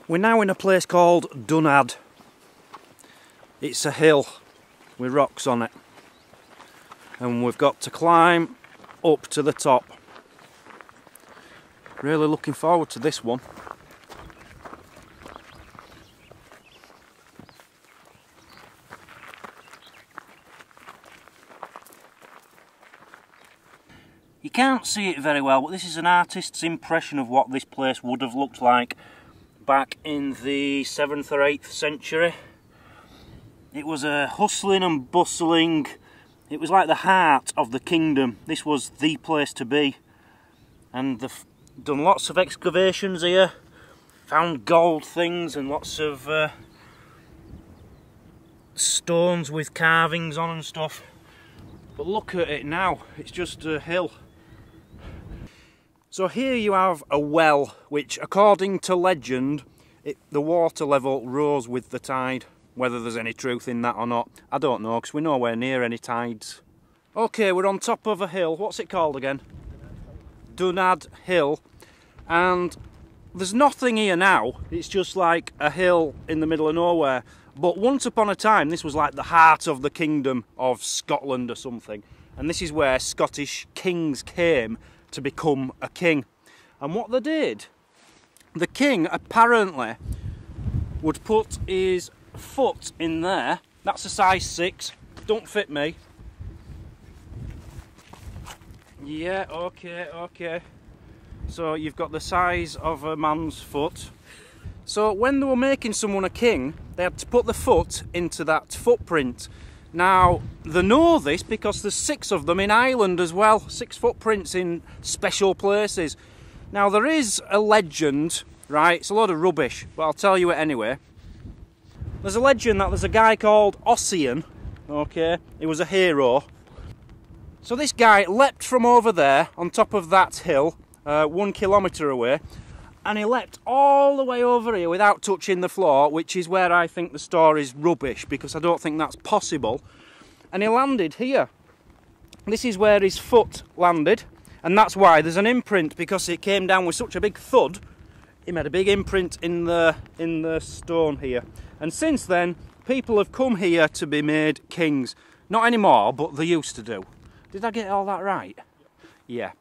We're now in a place called Dunadd. It's a hill with rocks on it, and we've got to climb up to the top. Really looking forward to this one. You can't see it very well, but this is an artist's impression of what this place would have looked like back in the 7th or 8th century. It was a hustling and bustling, it was like the heart of the kingdom. This was the place to be. And they've done lots of excavations here, found gold things and lots of stones with carvings on and stuff. But look at it now, it's just a hill. So here you have a well, which according to legend, the water level rose with the tide. Whether there's any truth in that or not, I don't know, because we're nowhere near any tides. Okay, we're on top of a hill. What's it called again? Dunadd Hill. And there's nothing here now. It's just like a hill in the middle of nowhere. But once upon a time, this was like the heart of the kingdom of Scotland or something. And this is where Scottish kings came to become a king. And what they did, the king apparently would put his foot in there. That's a size 6, don't fit me. Yeah, okay. So you've got the size of a man's foot. So when they were making someone a king, they had to put the foot into that footprint. Now, they know this because there's 6 of them in Ireland as well. 6 footprints in special places. Now, there is a legend, right? It's a load of rubbish, but I'll tell you it anyway. There's a legend that there's a guy called Ossian, okay? He was a hero. So this guy leapt from over there, on top of that hill, 1 kilometre away, and he leapt all the way over here without touching the floor, which is where I think the story's rubbish, because I don't think that's possible. And he landed here. This is where his foot landed, and that's why there's an imprint, because it came down with such a big thud. He made a big imprint in the stone here. And since then, people have come here to be made kings. Not anymore, but they used to do. Did I get all that right? Yeah.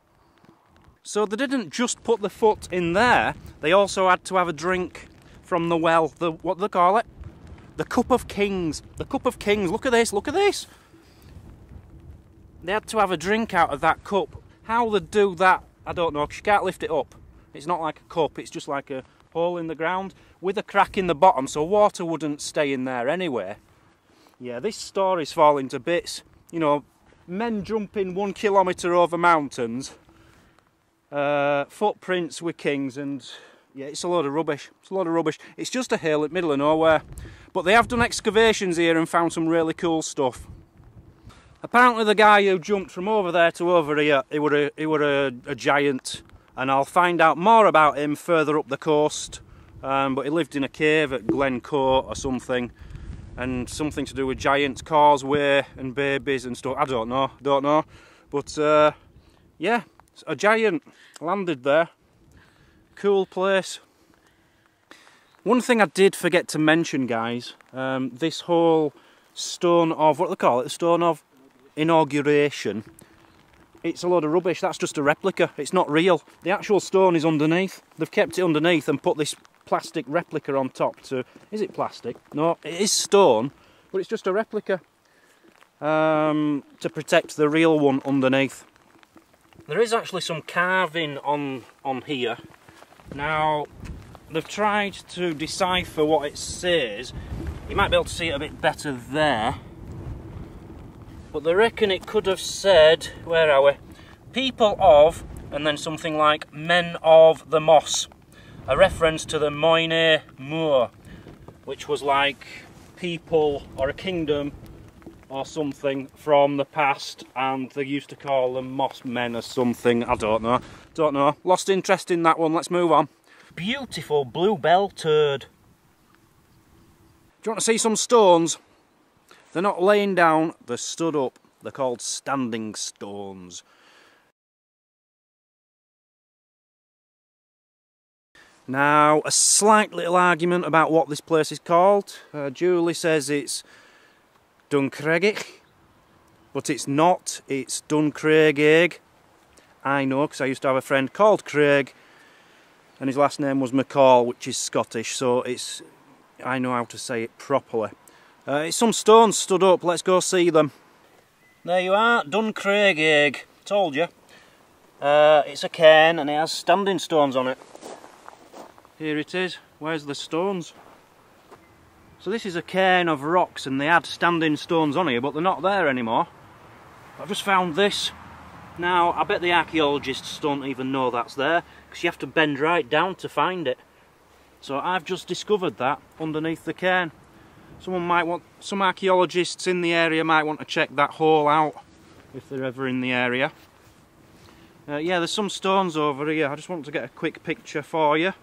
So they didn't just put the foot in there, they also had to have a drink from the well, what do they call it? The Cup of Kings. The Cup of Kings, look at this, look at this! They had to have a drink out of that cup. How they do that, I don't know, because you can't lift it up. It's not like a cup, it's just like a hole in the ground with a crack in the bottom, so water wouldn't stay in there anyway. Yeah, this story's falling to bits. You know, men jumping 1 kilometre over mountains, footprints with kings, and yeah, it's a load of rubbish. It's a load of rubbish. It's just a hill in the middle of nowhere. But they have done excavations here and found some really cool stuff. Apparently the guy who jumped from over there to over here, he were a giant. And I'll find out more about him further up the coast. But he lived in a cave at Glencoe or something. And something to do with giants, causeway and babies and stuff. I don't know. But yeah, a giant landed there. Cool place. One thing I did forget to mention, guys, this whole stone of, what do they call it? The stone of Inauguration. It's a load of rubbish. That's just a replica. It's not real. The actual stone is underneath. They've kept it underneath and put this plastic replica on top to... Is it plastic? No, it is stone, but it's just a replica to protect the real one underneath. There is actually some carving on here. Now, they've tried to decipher what it says. You might be able to see it a bit better there. But they reckon it could have said, where are we? People of, and then something like men of the moss. A reference to the Moine Moor, which was like people or a kingdom or something from the past, and they used to call them moss men or something. I don't know. Lost interest in that one. Let's move on. Beautiful bluebell turd. Do you want to see some stones? They're not laying down, they're stood up. They're called standing stones. Now, a slight little argument about what this place is called. Julie says it's Dunchraigaig, but it's not. It's Dunchraigaig. I know, because I used to have a friend called Craig, and his last name was McCall, which is Scottish, so I know how to say it properly. It's some stones stood up. Let's go see them. There you are, Dunchraigaig. Told you. It's a cairn, and it has standing stones on it. Here it is. Where's the stones? So this is a cairn of rocks, and they had standing stones on here, but they're not there anymore. I've just found this. Now, I bet the archaeologists don't even know that's there, because you have to bend right down to find it. So I've just discovered that underneath the cairn. Some archaeologists in the area might want to check that hole out, if they're ever in the area. Yeah, there's some stones over here. I just want to get a quick picture for you.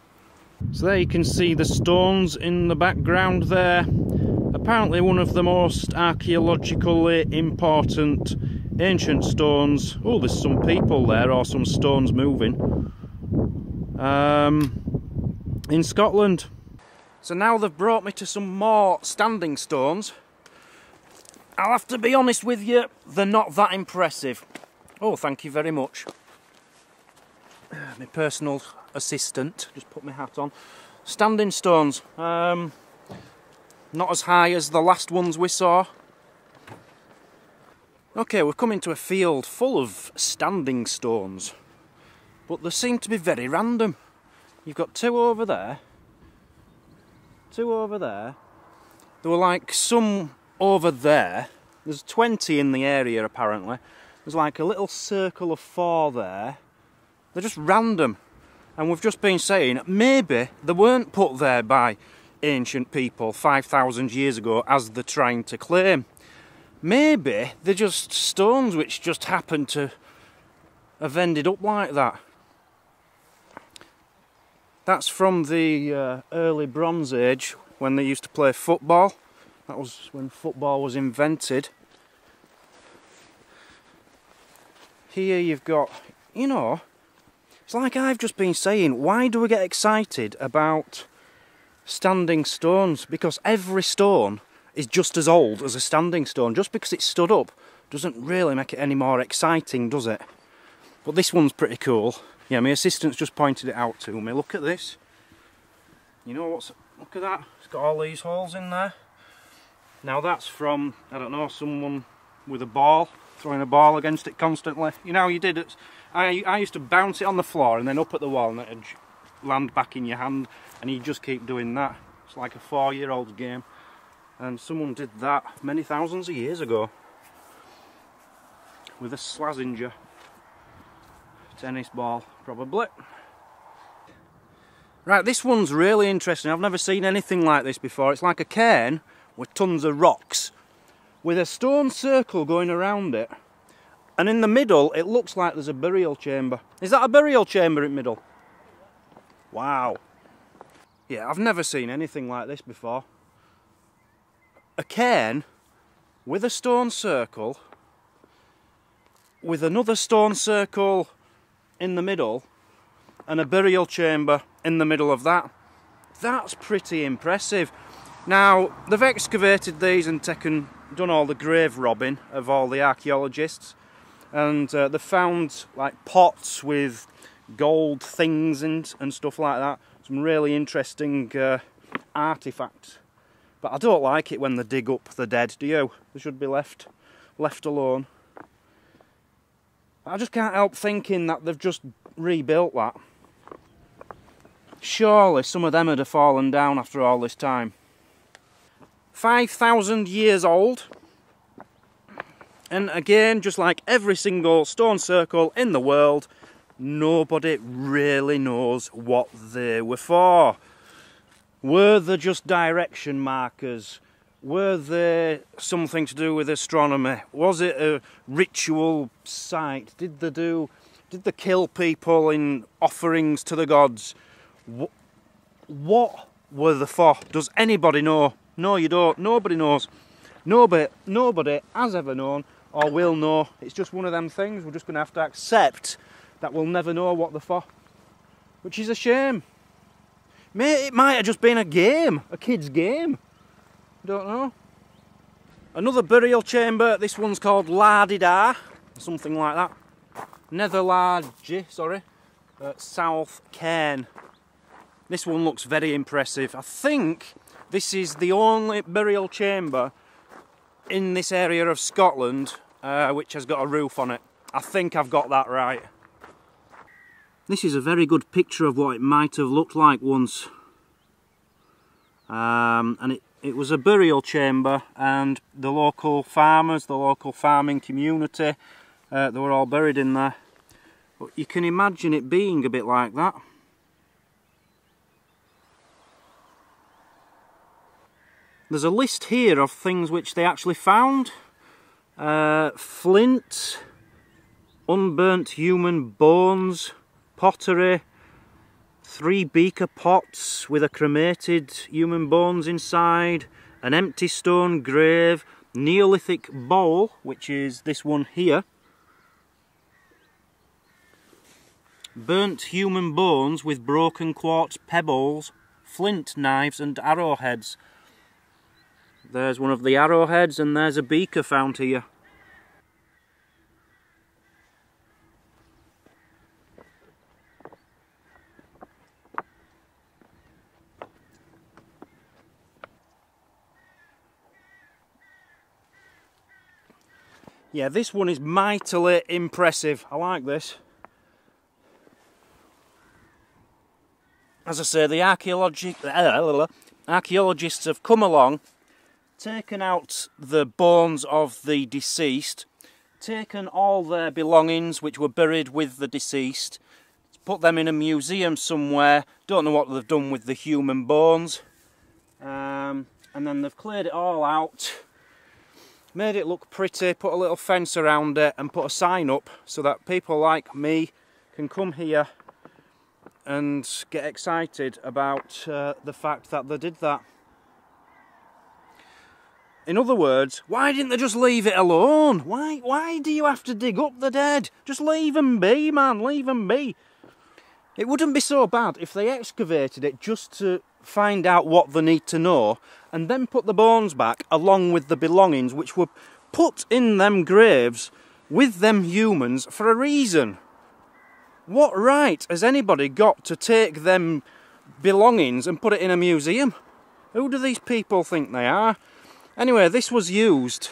So there you can see the stones in the background there. Apparently one of the most archaeologically important ancient stones. Oh, there's some people there, or some stones moving. In Scotland. So now they've brought me to some more standing stones. I'll have to be honest with you, they're not that impressive. Oh, thank you very much. My personal assistant, just put my hat on. Standing stones, not as high as the last ones we saw. Okay, we've come into a field full of standing stones, but they seem to be very random. You've got two over there, two over there. There were like some over there. There's 20 in the area apparently. There's like a little circle of 4 there. They're just random. And we've just been saying, maybe they weren't put there by ancient people 5,000 years ago as they're trying to claim. Maybe they're just stones which just happen to have ended up like that. That's from the early Bronze Age, when they used to play football. That was when football was invented. Here you've got, you know, it's like I've just been saying, why do we get excited about standing stones? Because every stone is just as old as a standing stone. Just because it's stood up doesn't really make it any more exciting, does it? But this one's pretty cool. Yeah, my assistant's just pointed it out to me. Look at this. You know what's... Look at that. It's got all these holes in there. Now that's from, I don't know, someone with a ball, throwing a ball against it constantly. You know how you did it? I used to bounce it on the floor and then up at the wall, and it'd land back in your hand, and you just keep doing that. It's like a 4-year-old's game. And someone did that many thousands of years ago with a Slazenger tennis ball, probably. Right, this one's really interesting. I've never seen anything like this before. It's like a cairn with tons of rocks with a stone circle going around it, and in the middle it looks like there's a burial chamber. Is that a burial chamber in the middle? Wow. Yeah, I've never seen anything like this before. A cairn with a stone circle with another stone circle in the middle and a burial chamber in the middle of that. That's pretty impressive. Now, they've excavated these and done all the grave robbing of all the archaeologists, and they've found like pots with gold things and stuff like that. Some really interesting artefacts. But I don't like it when they dig up the dead, do you? They should be left alone. I just can't help thinking that they've just rebuilt that. Surely some of them would have fallen down after all this time. 5,000 years old. And again, just like every single stone circle in the world, nobody really knows what they were for. Were they just direction markers? Were they something to do with astronomy? Was it a ritual site? Did they kill people in offerings to the gods? What were they for? Does anybody know? No, you don't. Nobody knows. Nobody has ever known or will know. It's just one of them things. We're just going to have to accept that we'll never know what they're for. Which is a shame. Mate, it might have just been a game, a kid's game. Don't know. Another burial chamber. This one's called La-di-da, something like that. Nether Large, sorry. South Cairn. This one looks very impressive. I think this is the only burial chamber in this area of Scotland which has got a roof on it. I think I've got that right. This is a very good picture of what it might have looked like once. And it was a burial chamber, and the local farmers, the local farming community, they were all buried in there. But you can imagine it being a bit like that. There's a list here of things which they actually found. Flint, unburnt human bones, pottery, 3 beaker pots with a cremated human bones inside, an empty stone grave, Neolithic bowl, which is this one here, burnt human bones with broken quartz pebbles, flint knives and arrowheads. There's one of the arrowheads, and there's a beaker found here. Yeah, this one is mightily impressive. I like this. As I say, the archaeologists have come along, taken out the bones of the deceased, taken all their belongings which were buried with the deceased, put them in a museum somewhere. Don't know what they've done with the human bones. And then they've cleared it all out, made it look pretty, put a little fence around it and put a sign up so that people like me can come here and get excited about the fact that they did that. In other words, why didn't they just leave it alone? Why do you have to dig up the dead? Just leave them be, man, leave them be. It wouldn't be so bad if they excavated it just to find out what they need to know and then put the bones back along with the belongings which were put in them graves with them humans for a reason. What right has anybody got to take them belongings and put it in a museum? Who do these people think they are? Anyway, this was used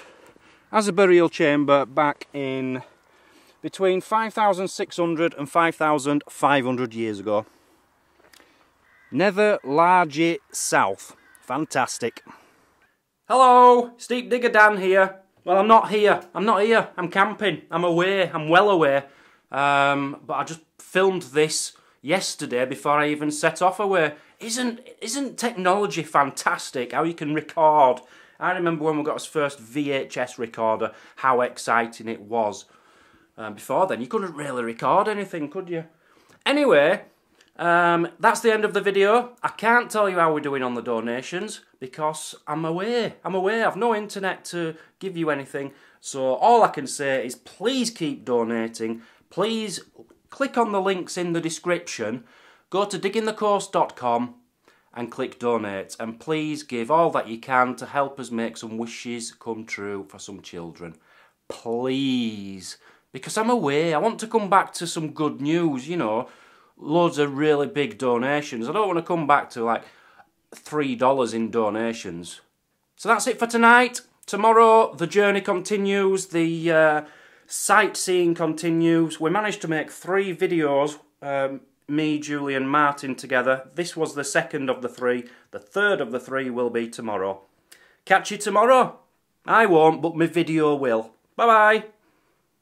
as a burial chamber back in between 5,600 and 5,500 years ago. Nether Large South. Fantastic. Hello, Steep Digger Dan here. Well, I'm not here. I'm camping. I'm away. I'm well away. But I just filmed this yesterday before I even set off away. Isn't technology fantastic? How you can record. I remember when we got our first VHS recorder, how exciting it was. Before then, you couldn't really record anything, could you? Anyway, that's the end of the video. I can't tell you how we're doing on the donations because I'm away. I've no internet to give you anything. So all I can say is please keep donating. Please click on the links in the description. Go to diggingthecoast.com and click donate, and please give all that you can to help us make some wishes come true for some children. Please, because I'm away. I want to come back to some good news, you know, loads of really big donations. I don't want to come back to like $3 in donations. So that's it for tonight. Tomorrow the journey continues, the sightseeing continues. We managed to make 3 videos, me, Julie and Martin together. This was the second of the 3. The third of the 3 will be tomorrow. Catch you tomorrow. I won't, but my video will. Bye bye.